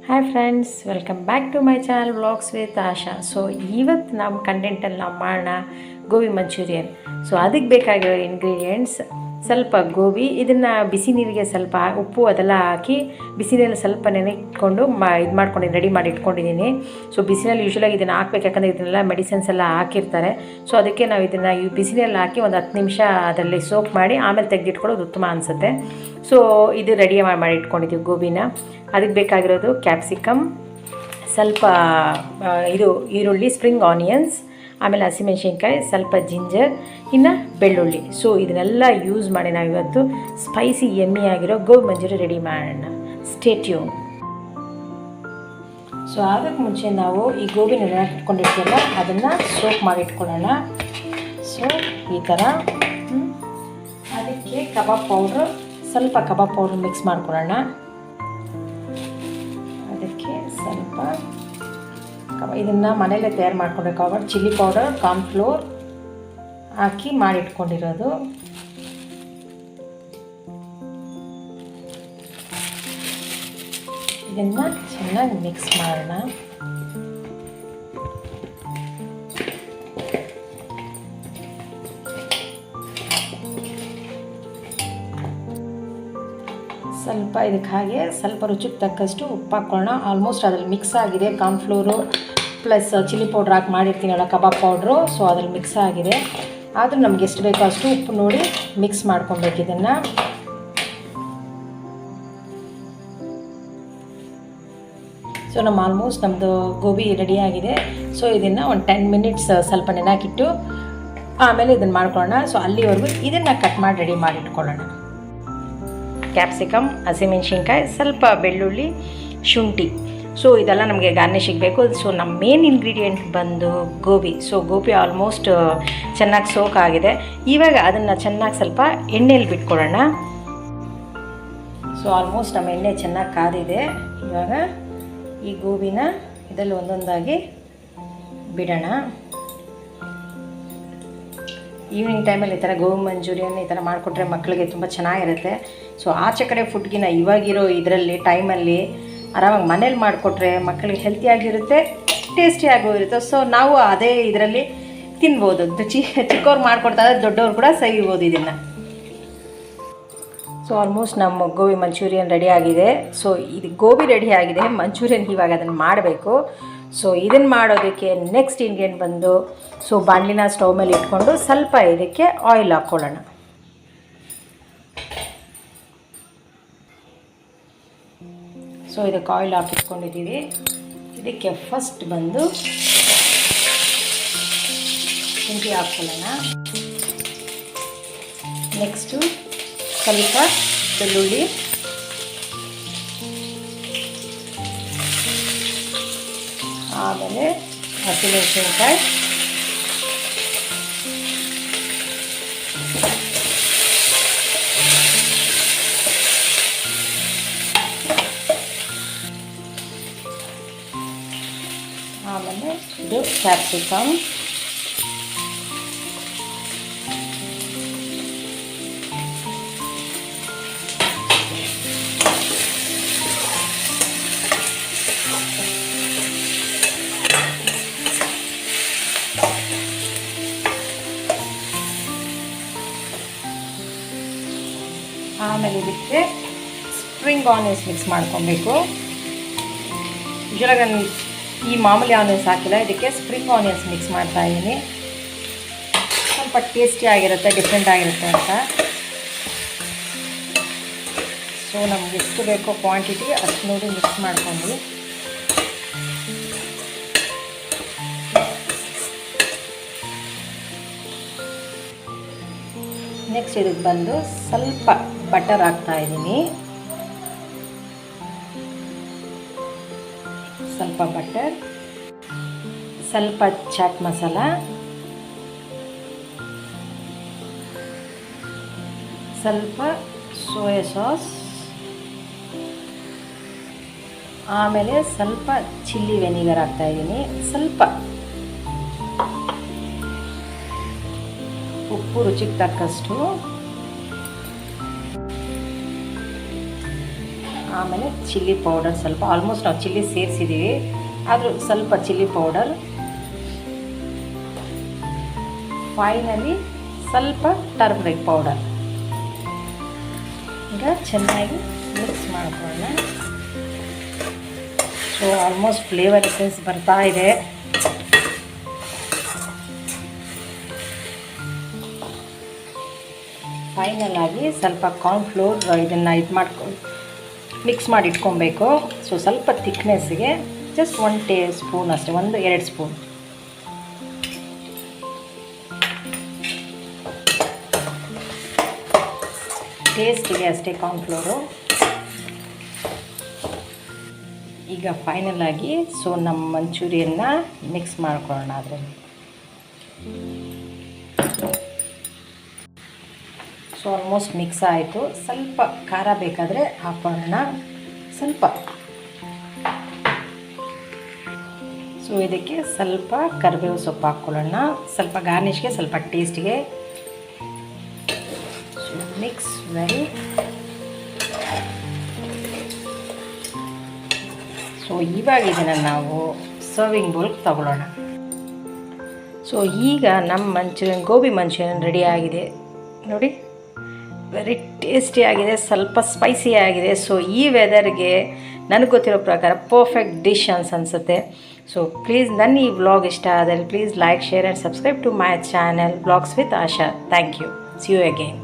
Hi friends, welcome back to my channel vlogs with Asha. So ಇವತ್ತು ನಮ್ಮ ಕಂಟೆಂಟಲ್ಲಿ ನಾವು ಮಾಡೋಣ ಗೋಬಿ ಮಂಚೂರಿಯನ್. ಸೊ ಅದಕ್ಕೆ ಬೇಕಾಗಿರೋ ಇಂಗ್ರೀಡಿಯೆಂಟ್ಸ್ ಸ್ವಲ್ಪ ಗೋಬಿ, ಇದನ್ನು ಬಿಸಿ ನೀರಿಗೆ ಸ್ವಲ್ಪ ಉಪ್ಪು ಅದೆಲ್ಲ ಹಾಕಿ ಬಿಸಿ ನೀರಲ್ಲಿ ಸ್ವಲ್ಪ ನೆನೆಟ್ಕೊಂಡು ಇದು ಮಾಡ್ಕೊಂಡು ರೆಡಿ ಮಾಡಿ ಇಟ್ಕೊಂಡಿದ್ದೀನಿ. ಸೊ ಬಿಸಿನಲ್ಲಿ ಯೂಶ್ವಲಾಗಿ ಇದನ್ನು ಹಾಕ್ಬೇಕು, ಯಾಕಂದರೆ ಇದನ್ನೆಲ್ಲ ಮೆಡಿಸಿನ್ಸ್ ಎಲ್ಲ ಹಾಕಿರ್ತಾರೆ. ಸೊ ಅದಕ್ಕೆ ನಾವು ಇದನ್ನು ಈ ಬಿಸಿನಲ್ಲಿ ಹಾಕಿ ಒಂದು 10 ನಿಮಿಷ ಅದರಲ್ಲಿ ಸೋಕ್ ಮಾಡಿ ಆಮೇಲೆ ತೆಗೆದಿಟ್ಕೊಳ್ಳೋದು ಉತ್ತಮ ಅನಿಸುತ್ತೆ. ಸೊ ಇದು ರೆಡಿ ಮಾಡಿ ಇಟ್ಕೊಂಡಿದ್ದೀವಿ ಗೋಬಿನ. ಅದಕ್ಕೆ ಬೇಕಾಗಿರೋದು ಕ್ಯಾಪ್ಸಿಕಮ್, ಸ್ವಲ್ಪ ಇದು ಈರುಳ್ಳಿ, ಸ್ಪ್ರಿಂಗ್ ಆನಿಯನ್ಸ್, ಆಮೇಲೆ ಹಸಿಮೆಣ್ಸಿನ್ಕಾಯಿ, ಸ್ವಲ್ಪ ಜಿಂಜರ್, ಇನ್ನು ಬೆಳ್ಳುಳ್ಳಿ. ಸೊ ಇದನ್ನೆಲ್ಲ ಯೂಸ್ ಮಾಡಿ ನಾವು ಇವತ್ತು ಸ್ಪೈಸಿ ಎಮ್ಮಿ ಆಗಿರೋ ಗೋಬಿ ಮಂಚೂರಿ ರೆಡಿ ಮಾಡೋಣ. Stay tune. ಸೊ ಅದಕ್ಕೆ ಮುಂಚೆ ನಾವು ಈ ಗೋಬಿನ ಇಟ್ಕೊಂಡಿರ್ತೀವಲ್ಲ ಅದನ್ನು ಸೋಕ್ ಮಾಡಿ ಇಟ್ಕೊಳ್ಳೋಣ. ಸೊ ಈ ಥರ ಅದಕ್ಕೆ ಕಬಾಬ್ ಪೌಡ್ರು, ಸ್ವಲ್ಪ ಕಬಾಬ್ ಪೌಡ್ರ್ ಮಿಕ್ಸ್ ಮಾಡ್ಕೊಳ್ಳೋಣ. ಅದಕ್ಕೆ ಸ್ವಲ್ಪ ಇದನ್ನು ಮನೆಯಲ್ಲೇ ತಯಾರು ಮಾಡಿಕೊಂಡ್ರೆ ಕಬಾಬ್ ಚಿಲ್ಲಿ ಪೌಡರ್, ಕಾರ್ನ್ಫ್ಲೋರ್ ಹಾಕಿ ಮಾಡಿಟ್ಕೊಂಡಿರೋದು. ಇದನ್ನು ಚೆನ್ನಾಗಿ ಮಿಕ್ಸ್ ಮಾಡೋಣ. ಸ್ವಲ್ಪ ಇದಕ್ಕೆ ಹಾಗೆ ಸ್ವಲ್ಪ ರುಚಿಗೆ ತಕ್ಕಷ್ಟು ಉಪ್ಪು ಹಾಕ್ಕೊಳ್ಳೋಣ. ಆಲ್ಮೋಸ್ಟ್ ಅದ್ರಲ್ಲಿ ಮಿಕ್ಸ್ ಆಗಿದೆ. ಕಾರ್ನ್ಫ್ಲೋರು ಪ್ಲಸ್ ಚಿಲ್ಲಿ ಪೌಡ್ರ್ ಹಾಕಿ ಮಾಡಿರ್ತೀನಲ್ಲ ಕಬಾಬ್ ಪೌಡ್ರು, ಸೊ ಅದ್ರಲ್ಲಿ ಮಿಕ್ಸ್ ಆಗಿದೆ. ಆದರೂ ನಮ್ಗೆ ಎಷ್ಟು ಬೇಕೋ ಅಷ್ಟು ಉಪ್ಪು ನೋಡಿ ಮಿಕ್ಸ್ ಮಾಡ್ಕೊಬೇಕು ಇದನ್ನು. ಸೊ ಆಲ್ಮೋಸ್ಟ್ ನಮ್ಮದು ಗೋಬಿ ರೆಡಿಯಾಗಿದೆ. ಸೊ ಇದನ್ನು ಒಂದು 10 ಮಿನಿಟ್ಸ್ ಸ್ವಲ್ಪ ನೆನಾಕಿಟ್ಟು ಆಮೇಲೆ ಇದನ್ನು ಮಾಡ್ಕೊಳ್ಳೋಣ. ಸೊ ಅಲ್ಲಿವರೆಗೂ ಇದನ್ನು ಕಟ್ ಮಾಡಿ ರೆಡಿ ಮಾಡಿ ಇಟ್ಕೊಳ್ಳೋಣ. ಕ್ಯಾಪ್ಸಿಕಮ್, ಹಸಿಮೆಣ್ಸಿನ್ಕಾಯಿ, ಸ್ವಲ್ಪ ಬೆಳ್ಳುಳ್ಳಿ, ಶುಂಠಿ. ಸೊ ಇದೆಲ್ಲ ನಮಗೆ ಗಾರ್ನಿಷಿಗೆ ಬೇಕು. ಸೊ ನಮ್ಮ ಮೇನ್ ಇಂಗ್ರೀಡಿಯೆಂಟ್ ಬಂದು ಗೋಬಿ. ಸೊ ಗೋಬಿ ಆಲ್ಮೋಸ್ಟ್ ಚೆನ್ನಾಗಿ ಸೋಕ್ ಆಗಿದೆ. ಇವಾಗ ಅದನ್ನು ಚೆನ್ನಾಗಿ ಸ್ವಲ್ಪ ಎಣ್ಣೆಯಲ್ಲಿ ಬಿಟ್ಕೊಳ್ಳೋಣ. ಸೊ ಆಲ್ಮೋಸ್ಟ್ ನಮ್ಮ ಎಣ್ಣೆ ಚೆನ್ನಾಗಿ ಕಾದಿದೆ. ಇವಾಗ ಈ ಗೋಬಿನ ಇದರಲ್ಲಿ ಒಂದೊಂದಾಗಿ ಬಿಡೋಣ. ಈವ್ನಿಂಗ್ ಟೈಮಲ್ಲಿ ಈ ಥರ ಗೋಬಿ ಮಂಚೂರಿಯನ್ ಈ ಥರ ಮಾಡಿಕೊಟ್ರೆ ಮಕ್ಕಳಿಗೆ ತುಂಬ ಚೆನ್ನಾಗಿರುತ್ತೆ. ಸೊ ಆಚೆ ಕಡೆ ಫುಡ್ಗಿನ ಇವಾಗಿರೋ ಇದರಲ್ಲಿ ಟೈಮಲ್ಲಿ ಆರಾಮಾಗಿ ಮನೇಲಿ ಮಾಡಿಕೊಟ್ರೆ ಮಕ್ಕಳಿಗೆ ಹೆಲ್ತಿಯಾಗಿರುತ್ತೆ, ಟೇಸ್ಟಿಯಾಗೂ ಇರುತ್ತೆ. ಸೊ ನಾವು ಅದೇ ಇದರಲ್ಲಿ ತಿನ್ಬೋದು. ಚಿಕ್ಕವ್ರು ಮಾಡಿಕೊಡ್ತಾರೆ, ದೊಡ್ಡವ್ರು ಕೂಡ ಸವಿಬೋದು ಇದನ್ನು. ಸೊ ಆಲ್ಮೋಸ್ಟ್ ನಮ್ಮ ಗೋಬಿ ಮಂಚೂರಿಯನ್ ರೆಡಿ ಆಗಿದೆ. ಸೊ ಇದು ಗೋಬಿ ರೆಡಿ ಆಗಿದೆ, ಮಂಚೂರಿಯನ್ ಇವಾಗ ಅದನ್ನು ಮಾಡಬೇಕು. ಸೊ ಇದನ್ನು ಮಾಡೋದಕ್ಕೆ ನೆಕ್ಸ್ಟ್ ಇಂಗ್ರೀಡಿಯೆಂಟ್ ಬಂದು, ಸೊ ಬಾಣಲಿನ ಸ್ಟವ್ ಮೇಲೆ ಇಟ್ಕೊಂಡು ಸ್ವಲ್ಪ ಇದಕ್ಕೆ ಆಯಿಲ್ ಹಾಕ್ಕೊಳ್ಳೋಣ. ಸೊ ಇದಕ್ಕೆ ಆಯಿಲ್ ಹಾಕಿಟ್ಕೊಂಡಿದ್ದೀವಿ. ಇದಕ್ಕೆ ಫಸ್ಟ್ ಬಂದು ಶುಂಠಿ ಹಾಕ್ಕೊಳ್ಳೋಣ. ನೆಕ್ಸ್ಟು ಸ್ವಲ್ಪ ಬೆಳ್ಳುಳ್ಳಿ, ಆಮೇಲೆ ಹಸಿಮೆಣಸಿನ್ಕಾಯಿ, ಆಮೇಲೆ ಇದು ಕ್ಯಾಪ್ಸಿಕಮ್, ಆಮೇಲೆ ಇದಕ್ಕೆ ಸ್ಪ್ರಿಂಗ್ ಆನಿಯನ್ಸ್ ಮಿಕ್ಸ್ ಮಾಡ್ಕೊಬೇಕು. ಯೂಶ್ವಲಾಗಿ ನಾನು ಈ ಮಾಮೂಲಿ ಆನಿಯನ್ಸ್ ಹಾಕಿಲ್ಲ, ಇದಕ್ಕೆ ಸ್ಪ್ರಿಂಗ್ ಆನಿಯನ್ಸ್ ಮಿಕ್ಸ್ ಮಾಡ್ತಾ ಇದ್ದೀನಿ. ಸ್ವಲ್ಪ ಟೇಸ್ಟಿ ಆಗಿರುತ್ತೆ, ಡಿಫ್ರೆಂಟ್ ಆಗಿರುತ್ತೆ ಅಂತ. ಸೊ ನಮ್ಗೆ ಎಷ್ಟು ಬೇಕೋ ಕ್ವಾಂಟಿಟಿ ಅಷ್ಟು ನೋಡಿ ಮಿಕ್ಸ್ ಮಾಡ್ಕೊಂಡು ನೆಕ್ಸ್ಟ್ ಇದಕ್ಕೆ ಬಂದು ಸ್ವಲ್ಪ ಬಟರ್ ಹಾಕ್ತಾ ಇದ್ದೀನಿ. ಸ್ವಲ್ಪ ಬಟರ್, ಸ್ವಲ್ಪ ಚಾಟ್ ಮಸಾಲ, ಸ್ವಲ್ಪ ಸೋಯಾ ಸಾಸ್, ಆಮೇಲೆ ಸ್ವಲ್ಪ ಚಿಲ್ಲಿ ವೆನಿಗರ್ ಹಾಕ್ತಾ ಇದ್ದೀನಿ. ಸ್ವಲ್ಪ ಉಪ್ಪು ರುಚಿಗೆ ತಕ್ಕಷ್ಟು, ಆಮೇಲೆ ಚಿಲ್ಲಿ ಪೌಡರ್ ಸ್ವಲ್ಪ, ಆಲ್ಮೋಸ್ಟ್ ನಾವು ಚಿಲ್ಲಿ ಸೇರಿಸಿದ್ದೀವಿ, ಆದರೂ ಸ್ವಲ್ಪ ಚಿಲ್ಲಿ ಪೌಡರ್. ಫೈನಲಿ ಸ್ವಲ್ಪ ಟರ್ಮರಿಕ್ ಪೌಡರ್. ಈಗ ಚೆನ್ನಾಗಿ ಮಿಕ್ಸ್ ಮಾಡ್ಕೊಳ್ಳೋಣ. ಸೊ ಆಲ್ಮೋಸ್ಟ್ ಫ್ಲೇವರ್ ಎಸೆನ್ಸ್ ಬರ್ತಾ ಇದೆ. ಫೈನಲ್ ಆಗಿ ಸ್ವಲ್ಪ ಕಾರ್ನ್ಫ್ಲೋರ್ ಇದನ್ನು ಮಿಕ್ಸ್ ಮಾಡಿ ಇಟ್ಕೊಬೇಕು. ಸೊ ಸ್ವಲ್ಪ ಥಿಕ್ನೆಸ್ಗೆ ಜಸ್ಟ್ 1 ಸ್ಪೂನ್ ಅಷ್ಟೇ, 1-2 ಸ್ಪೂನ್. ಟೇಸ್ಟಿಗೆ ಅಷ್ಟೇ ಕಾರ್ನ್ಫ್ಲೋರು. ಈಗ ಫೈನಲ್ ಆಗಿ ಸೊ ನಮ್ಮ ಮಂಚೂರಿಯನ್ನ ಮಿಕ್ಸ್ ಮಾಡ್ಕೊಳ್ಳೋಣ. ಅದರಲ್ಲಿ ಸೊ ಆಲ್ಮೋಸ್ಟ್ ಮಿಕ್ಸ್ ಆಯಿತು. ಸ್ವಲ್ಪ ಖಾರ ಬೇಕಾದರೆ ಹಾಕೋಣ ಸ್ವಲ್ಪ. ಸೊ ಇದಕ್ಕೆ ಸ್ವಲ್ಪ ಕರಿಬೇವು ಸೊಪ್ಪು ಹಾಕ್ಕೊಳ್ಳೋಣ, ಸ್ವಲ್ಪ ಗಾರ್ನಿಷ್ಗೆ, ಸ್ವಲ್ಪ ಟೇಸ್ಟ್ಗೆ. So mix well. ಸೊ ಇವಾಗ ಇದನ್ನು ನಾವು ಸರ್ವಿಂಗ್ ಬೌಲ್ಗೆ ತಗೊಳ್ಳೋಣ. ಸೊ ಈಗ ನಮ್ಮ ಗೋಬಿ ಮಂಚೂರಿಯನ್ ರೆಡಿ ಆಗಿದೆ ನೋಡಿ. ವೆರಿ ಟೇಸ್ಟಿಯಾಗಿದೆ, ಸ್ವಲ್ಪ ಸ್ಪೈಸಿ ಆಗಿದೆ. ಸೊ ಈ ವೆದರ್ಗೆ ನನಗೆ ಗೊತ್ತಿರೋ ಪ್ರಕಾರ ಪರ್ಫೆಕ್ಟ್ ಡಿಶ್ ಅನಿಸುತ್ತೆ. ಸೊ ಪ್ಲೀಸ್ ನನ್ನ ಈ ವ್ಲಾಗ್ ಇಷ್ಟ ಆದರೆ please like, share and subscribe to my channel vlogs with Asha. Thank you. See you again.